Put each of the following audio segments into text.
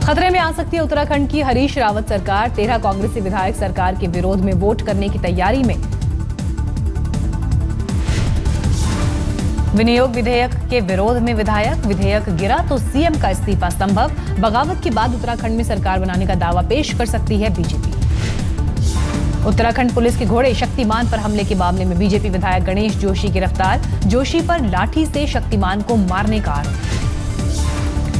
खतरे में आ सकती है उत्तराखंड की हरीश रावत सरकार। 13 कांग्रेसी विधायक सरकार के विरोध में वोट करने की तैयारी में। विनियोग विधेयक के विरोध में विधेयक गिरा तो सीएम का इस्तीफा संभव। बगावत के बाद उत्तराखंड में सरकार बनाने का दावा पेश कर सकती है बीजेपी। उत्तराखंड पुलिस के घोड़े शक्तिमान पर हमले के मामले में बीजेपी विधायक गणेश जोशी गिरफ्तार। जोशी पर लाठी से शक्तिमान को मारने का आरोप।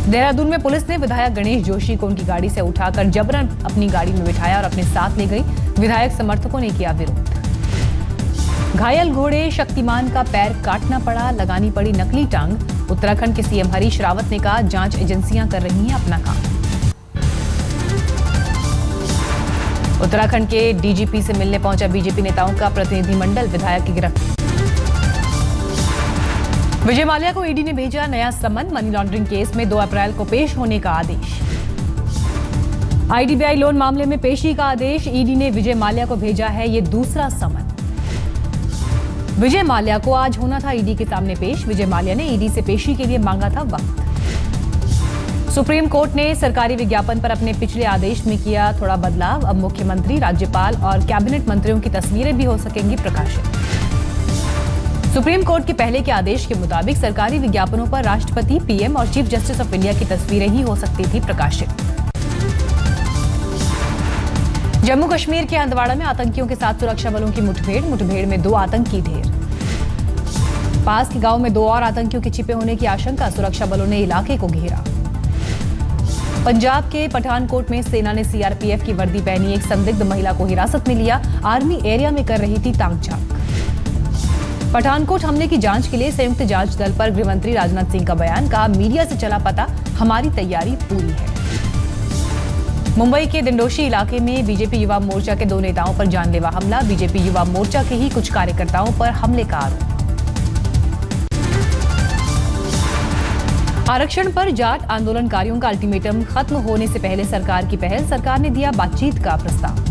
देहरादून में पुलिस ने विधायक गणेश जोशी को उनकी गाड़ी से उठाकर जबरन अपनी गाड़ी में बिठाया और अपने साथ ले गई। विधायक समर्थकों ने किया विरोध। घायल घोड़े शक्तिमान का पैर काटना पड़ा, लगानी पड़ी नकली टांग। उत्तराखंड के सीएम हरीश रावत ने कहा, जांच एजेंसियां कर रही हैं अपना काम। उत्तराखंड के डीजीपी से मिलने पहुंचा बीजेपी नेताओं का प्रतिनिधिमंडल। विधायक की गिरफ्तारी। विजय माल्या को ईडी ने भेजा नया समन। मनी लॉन्ड्रिंग केस में 2 अप्रैल को पेश होने का आदेश। आईडीबीआई लोन मामले में पेशी का आदेश। ईडी ने विजय माल्या को भेजा है ये दूसरा समन। विजय माल्या को आज होना था ईडी के सामने पेश। विजय माल्या ने ईडी से पेशी के लिए मांगा था वक्त। सुप्रीम कोर्ट ने सरकारी विज्ञापन पर अपने पिछले आदेश में किया थोड़ा बदलाव। अब मुख्यमंत्री, राज्यपाल और कैबिनेट मंत्रियों की तस्वीरें भी हो सकेंगी प्रकाशित। सुप्रीम कोर्ट के पहले के आदेश के मुताबिक सरकारी विज्ञापनों पर राष्ट्रपति, पीएम और चीफ जस्टिस ऑफ इंडिया की तस्वीरें ही हो सकती थी प्रकाशित। जम्मू कश्मीर के हंदवाड़ा में आतंकियों के साथ सुरक्षा बलों की मुठभेड़ में 2 आतंकी ढेर। पास के गांव में 2 और आतंकियों के छिपे होने की आशंका। सुरक्षा बलों ने इलाके को घेरा। पंजाब के पठानकोट में सेना ने सीआरपीएफ की वर्दी पहनी एक संदिग्ध महिला को हिरासत में लिया। आर्मी एरिया में कर रही थी ताक-झांक। पठानकोट हमले की जांच के लिए संयुक्त जांच दल पर गृहमंत्री राजनाथ सिंह का बयान। कहा, मीडिया से चला पता, हमारी तैयारी पूरी है। मुंबई के दिंडोशी इलाके में बीजेपी युवा मोर्चा के 2 नेताओं पर जानलेवा हमला। बीजेपी युवा मोर्चा के ही कुछ कार्यकर्ताओं पर हमले का आरोप। आरक्षण पर जाट आंदोलनकारियों का अल्टीमेटम खत्म होने से पहले सरकार की पहल। सरकार ने दिया बातचीत का प्रस्ताव।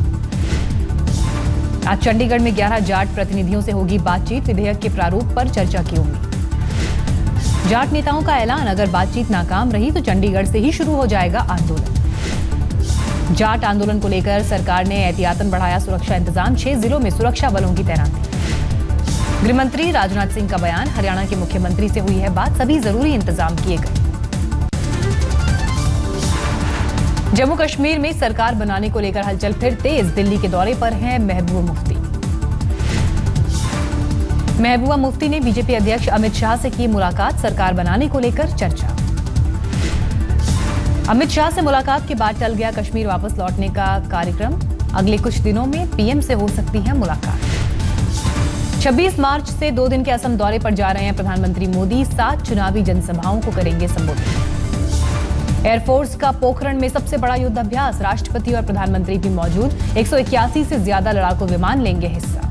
आज चंडीगढ़ में 11 जाट प्रतिनिधियों से होगी बातचीत। विधेयक के प्रारूप पर चर्चा की होगी। जाट नेताओं का ऐलान, अगर बातचीत नाकाम रही तो चंडीगढ़ से ही शुरू हो जाएगा आंदोलन। जाट आंदोलन को लेकर सरकार ने एहतियातन बढ़ाया सुरक्षा इंतजाम। 6 जिलों में सुरक्षा बलों की तैनाती। गृहमंत्री राजनाथ सिंह का बयान। हरियाणा के मुख्यमंत्री से हुई है बात, सभी जरूरी इंतजाम किए गए। जम्मू कश्मीर में सरकार बनाने को लेकर हलचल फिर तेज। दिल्ली के दौरे पर हैं महबूबा मुफ्ती। महबूबा मुफ्ती ने बीजेपी अध्यक्ष अमित शाह से की मुलाकात। सरकार बनाने को लेकर चर्चा। अमित शाह से मुलाकात के बाद टल गया कश्मीर वापस लौटने का कार्यक्रम। अगले कुछ दिनों में पीएम से हो सकती है मुलाकात। 26 मार्च से 2 दिन के असम दौरे पर जा रहे हैं प्रधानमंत्री मोदी। 7 चुनावी जनसभाओं को करेंगे संबोधित। एयरफोर्स का पोखरण में सबसे बड़ा युद्ध अभ्यास। राष्ट्रपति और प्रधानमंत्री भी मौजूद। 181 से ज्यादा लड़ाकू विमान लेंगे हिस्सा।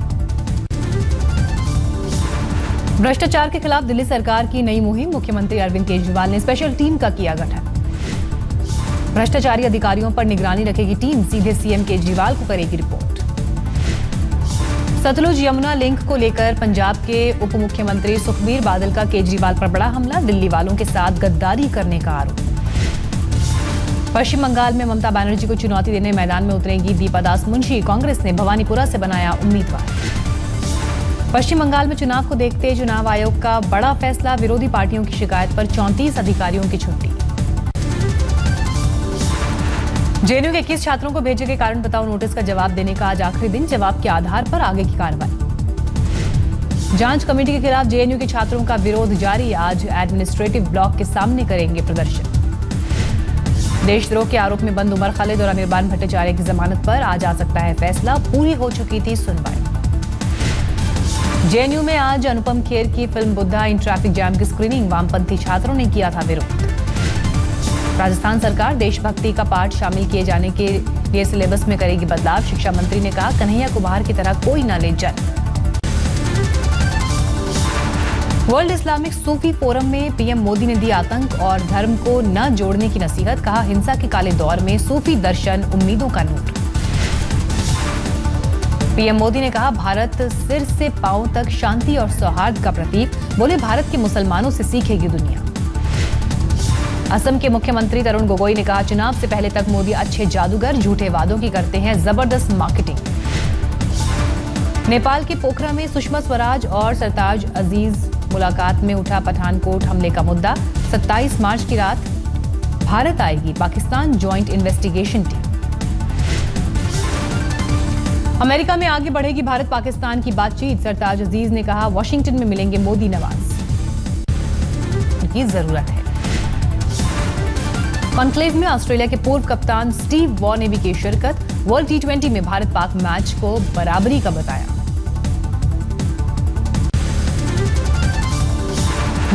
भ्रष्टाचार के खिलाफ दिल्ली सरकार की नई मुहिम। मुख्यमंत्री अरविंद केजरीवाल ने स्पेशल टीम का किया गठन। भ्रष्टाचारी अधिकारियों पर निगरानी रखेगी टीम। सीधे सीएम केजरीवाल को करेगी रिपोर्ट। सतलुज यमुना लिंक को लेकर पंजाब के उप मुख्यमंत्री सुखबीर बादल का केजरीवाल पर बड़ा हमला। दिल्ली वालों के साथ गद्दारी करने का आरोप। पश्चिम बंगाल में ममता बनर्जी को चुनौती देने मैदान में उतरेंगी दीपा दास मुंशी। कांग्रेस ने भवानीपुरा से बनाया उम्मीदवार। पश्चिम बंगाल में चुनाव को देखते चुनाव आयोग का बड़ा फैसला। विरोधी पार्टियों की शिकायत पर 34 अधिकारियों की छुट्टी। जेएनयू के 21 छात्रों को भेजे गए कारण बताओ नोटिस का जवाब देने का आज आखिरी दिन। जवाब के आधार पर आगे की कार्रवाई। जांच कमेटी के खिलाफ जेएनयू के छात्रों का विरोध जारी। आज एडमिनिस्ट्रेटिव ब्लॉक के सामने करेंगे प्रदर्शन। देशद्रोह के आरोप में बंद उमर खालिद और अनिर्बान भट्टाचार्य की जमानत पर आज आ सकता है फैसला। पूरी हो चुकी थी सुनवाई। जेएनयू में आज अनुपम खेर की film Buddha in traffic jam की स्क्रीनिंग। वामपंथी छात्रों ने किया था विरोध। राजस्थान सरकार देशभक्ति का पाठ शामिल किए जाने के लिए सिलेबस में करेगी बदलाव। शिक्षा मंत्री ने कहा, कन्हैया कुमार की तरह कोई न ले जन्म। वर्ल्ड इस्लामिक सूफी फोरम में पीएम मोदी ने दी आतंक और धर्म को न जोड़ने की नसीहत। कहा, हिंसा के काले दौर में सूफी दर्शन उम्मीदों का नूर। पीएम मोदी ने कहा, भारत सिर से पांव तक शांति और सौहार्द का प्रतीक। बोले, भारत के मुसलमानों से सीखेगी दुनिया। असम के मुख्यमंत्री तरुण गोगोई ने कहा, चुनाव से पहले तक मोदी अच्छे जादूगर, झूठे वादों की करते हैं जबरदस्त मार्केटिंग। नेपाल के पोखरा में सुषमा स्वराज और सरताज अजीज मुलाकात में उठा पठानकोट हमले का मुद्दा। 27 मार्च की रात भारत आएगी Pakistan joint investigation team. America में आगे बढ़ेगी भारत पाकिस्तान की बातचीत। सरताज अजीज ने कहा, वॉशिंगटन में मिलेंगे मोदी नवाज की जरूरत है। कॉन्क्लेव में ऑस्ट्रेलिया के पूर्व कप्तान स्टीव वॉ ने भी की शिरकत। वर्ल्ड T20 में भारत पाक मैच को बराबरी का बताया।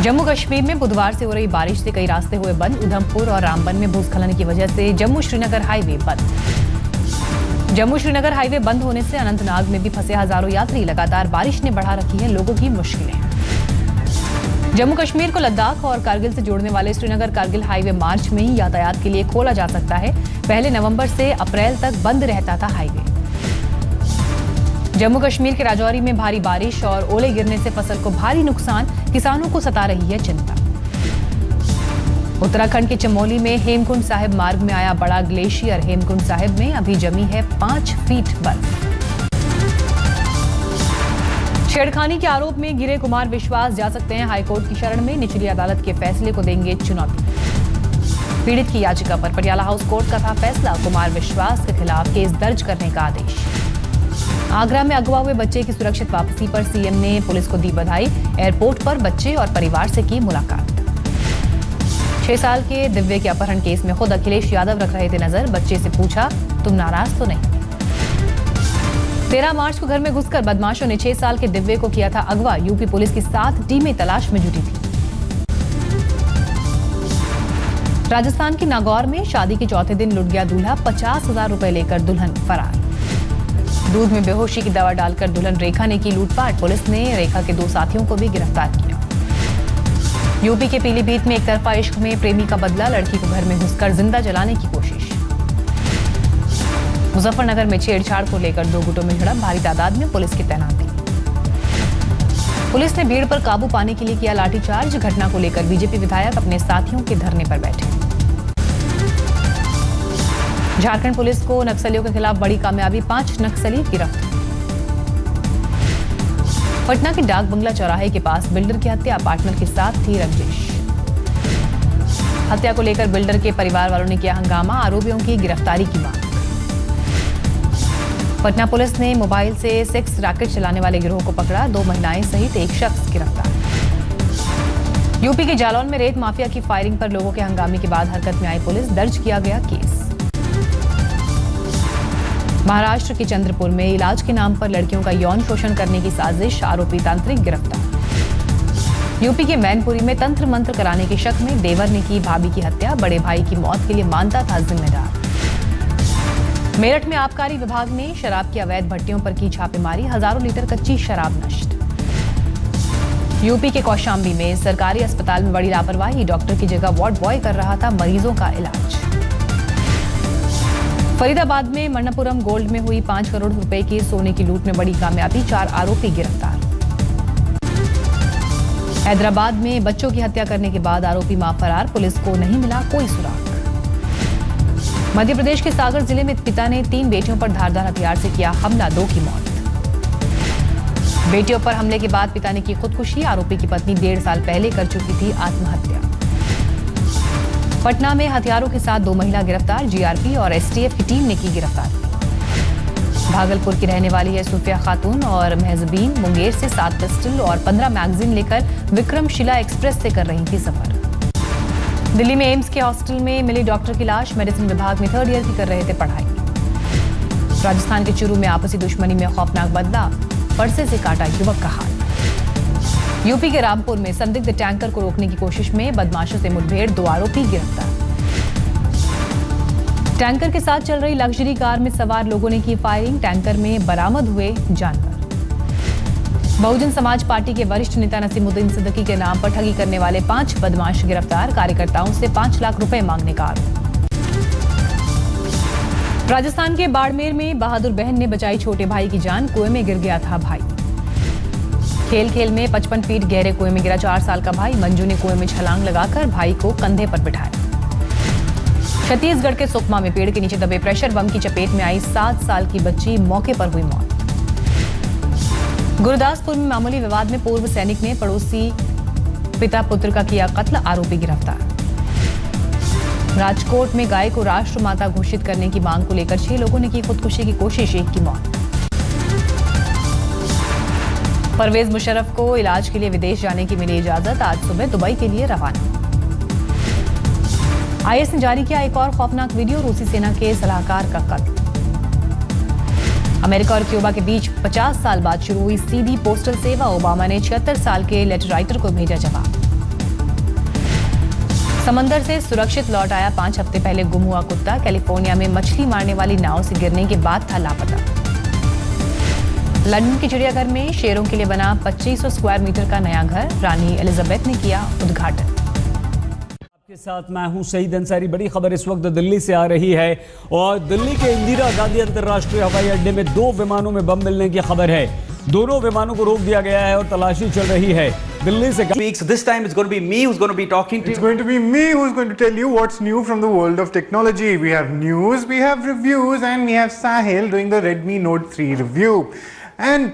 जम्मू कश्मीर में बुधवार से हो रही बारिश से कई रास्ते हुए बंद। उधमपुर और रामबन में भूस्खलन की वजह से जम्मू श्रीनगर हाईवे बंद। जम्मू श्रीनगर हाईवे बंद होने से अनंतनाग में भी फंसे हजारों यात्री। लगातार बारिश ने बढ़ा रखी है लोगों की मुश्किलें। जम्मू कश्मीर को लद्दाख और कारगिल से जोड़ने वाले श्रीनगर कारगिल हाईवे मार्च में ही यातायात के लिए खोला जा सकता है। पहले नवंबर से अप्रैल तक बंद रहता था हाईवे। जम्मू कश्मीर के राजौरी में भारी बारिश और ओले गिरने से फसल को भारी नुकसान। किसानों को सता रही है चिंता। उत्तराखंड के चमोली में हेमकुंड साहिब मार्ग में आया बड़ा ग्लेशियर। हेमकुंड साहिब में अभी जमी है 5 फीट बर्फ। छेड़खानी के आरोप में गिरे कुमार विश्वास जा सकते हैं हाईकोर्ट की शरण में। निचली अदालत के फैसले को देंगे चुनौती। पीड़ित की याचिका पर पटियाला हाउस कोर्ट का था फैसला। कुमार विश्वास के खिलाफ केस दर्ज करने का आदेश। आगरा में अगवा हुए बच्चे की सुरक्षित वापसी पर सीएम ने पुलिस को दी बधाई। एयरपोर्ट पर बच्चे और परिवार से की मुलाकात। 6 साल के दिव्य के अपहरण केस में खुद अखिलेश यादव रख रहे थे नजर। बच्चे से पूछा, तुम नाराज तो नहीं? 13 मार्च को घर में घुसकर बदमाशों ने 6 साल के दिव्य को किया था अगवा। यूपी पुलिस की 7 टीमें तलाश में जुटी थी। राजस्थान के नागौर में शादी के चौथे दिन लुट गया दूल्हा। 50,000 रुपए लेकर दुल्हन फरार। दूध में बेहोशी की दवा डालकर दुल्हन रेखा ने की लूटपाट। पुलिस ने रेखा के 2 साथियों को भी गिरफ्तार किया। यूपी के पीलीभीत में एक तरफा इश्क में प्रेमी का बदला। लड़की को घर में घुसकर जिंदा जलाने की कोशिश। मुजफ्फरनगर में छेड़छाड़ को लेकर 2 गुटों में झड़प। भारी तादाद में पुलिस की तैनाती। पुलिस ने भीड़ पर काबू पाने के लिए किया लाठीचार्ज। घटना को लेकर बीजेपी विधायक अपने साथियों के धरने पर बैठे। झारखंड पुलिस को नक्सलियों के खिलाफ बड़ी कामयाबी। 5 नक्सली गिरफ्तार। पटना के डाक बंगला चौराहे के पास बिल्डर की हत्या। पार्टनर के साथ थी रंजिश। हत्या को लेकर बिल्डर के परिवार वालों ने किया हंगामा। आरोपियों की गिरफ्तारी की मांग। पटना पुलिस ने मोबाइल से सेक्स रैकेट चलाने वाले गिरोह को पकड़ा। 2 महिलाएं सहित एक शख्स गिरफ्तार। यूपी के जालौन में रेत माफिया की फायरिंग पर लोगों के हंगामे के बाद हरकत में आई पुलिस। दर्ज किया गया केस। महाराष्ट्र के चंद्रपुर में इलाज के नाम पर लड़कियों का यौन शोषण करने की साजिश। आरोपी तांत्रिक गिरफ्तार। यूपी के मैनपुरी में तंत्र मंत्र कराने के शक में देवर ने की भाभी की हत्या। बड़े भाई की मौत के लिए मानता था जिम्मेदार। मेरठ में आबकारी विभाग ने शराब की अवैध भट्टियों पर की छापेमारी। हजारों लीटर कच्ची शराब नष्ट। यूपी के कौशाम्बी में सरकारी अस्पताल में बड़ी लापरवाही। डॉक्टर की जगह वार्ड बॉय कर रहा था मरीजों का इलाज। फरीदाबाद में मन्नापुरम गोल्ड में हुई 5 करोड़ रुपए की सोने की लूट में बड़ी कामयाबी। 4 आरोपी गिरफ्तार। हैदराबाद में बच्चों की हत्या करने के बाद आरोपी मां फरार। पुलिस को नहीं मिला कोई सुराग। मध्य प्रदेश के सागर जिले में पिता ने 3 बेटियों पर धारदार हथियार से किया हमला। 2 की मौत। बेटियों पर हमले के बाद पिता ने की खुदकुशी। आरोपी की पत्नी 1.5 साल पहले कर चुकी थी आत्महत्या। पटना में हथियारों के साथ 2 महिला गिरफ्तार। जीआरपी और एसटीएफ की टीम ने की गिरफ्तारी। भागलपुर की रहने वाली है सुफिया खातून और महजबीन। मुंगेर से 7 पिस्टल और 15 मैगजीन लेकर विक्रमशिला एक्सप्रेस से कर रही थी सफर। दिल्ली में एम्स के हॉस्टल में मिली डॉक्टर की लाश। मेडिसिन विभाग में 3rd ईयर की कर रहे थे पढ़ाई। राजस्थान के चूरू में आपसी दुश्मनी में खौफनाक बदला। फरसे से काटा युवक का हाथ। यूपी के रामपुर में संदिग्ध टैंकर को रोकने की कोशिश में बदमाशों से मुठभेड़। 2 आरोपी गिरफ्तार। टैंकर के साथ चल रही लग्जरी कार में सवार लोगों ने की फायरिंग। टैंकर में बरामद हुए जानवर। बहुजन समाज पार्टी के वरिष्ठ नेता नसीमुद्दीन सिद्दीकी के नाम पर ठगी करने वाले 5 बदमाश गिरफ्तार। कार्यकर्ताओं से 5 लाख रुपए मांगने का आरोप। राजस्थान के बाड़मेर में बहादुर बहन ने बचाई छोटे भाई की जान। कुएं में गिर गया था भाई। खेल खेल में 55 फीट गहरे कुएं में गिरा 4 साल का भाई। मंजू ने कुएं में छलांग लगाकर भाई को कंधे पर बिठाया। छत्तीसगढ़ के सुकमा में पेड़ के नीचे दबे प्रेशर बम की चपेट में आई 7 साल की बच्ची, मौके पर हुई मौत। गुरदासपुर में मामूली विवाद में पूर्व सैनिक ने पड़ोसी पिता पुत्र का किया कत्ल, आरोपी गिरफ्तार। राजकोट में गाय को राष्ट्रमाता घोषित करने की मांग को लेकर 6 लोगों ने की खुदकुशी की कोशिश, 1 की मौत। परवेज मुशर्रफ को इलाज के लिए विदेश जाने की मिली इजाजत, आज सुबह दुबई के लिए रवाना। आईएस ने जारी किया एक और खौफनाक वीडियो, रूसी सेना के सलाहकार का कत्ल। अमेरिका और क्यूबा के बीच 50 साल बाद शुरू हुई सीधी पोस्टल सेवा, ओबामा ने 76 साल के लेटर राइटर को भेजा जवाब। समंदर से सुरक्षित लौट आया 5 हफ्ते पहले गुम हुआ कुत्ता, कैलिफोर्निया में मछली मारने वाली नाव से गिरने के बाद था लापता। लंदन के चिड़ियाघर में शेरों के लिए बना 2500 स्क्वायर मीटर का नया घर, रानी एलिजाबेथ ने किया उद्घाटन। आपके साथ मैं हूं सईद अंसारी। बड़ी खबर इस वक्त दिल्ली से आ रही है और दिल्ली के इंदिरा गांधी अंतर्राष्ट्रीय हवाई अड्डे में 2 विमानों में बम मिलने की खबर है। दोनों विमानों को रोक दिया गया है और तलाशी चल रही है। दिल्ली से So this time it's going to be me who's going to be talking to you. It's going to be me who's going to tell you what's new from the world of technology. We have news, we have reviews, and we have Sahil doing the Redmi Note 3 review. And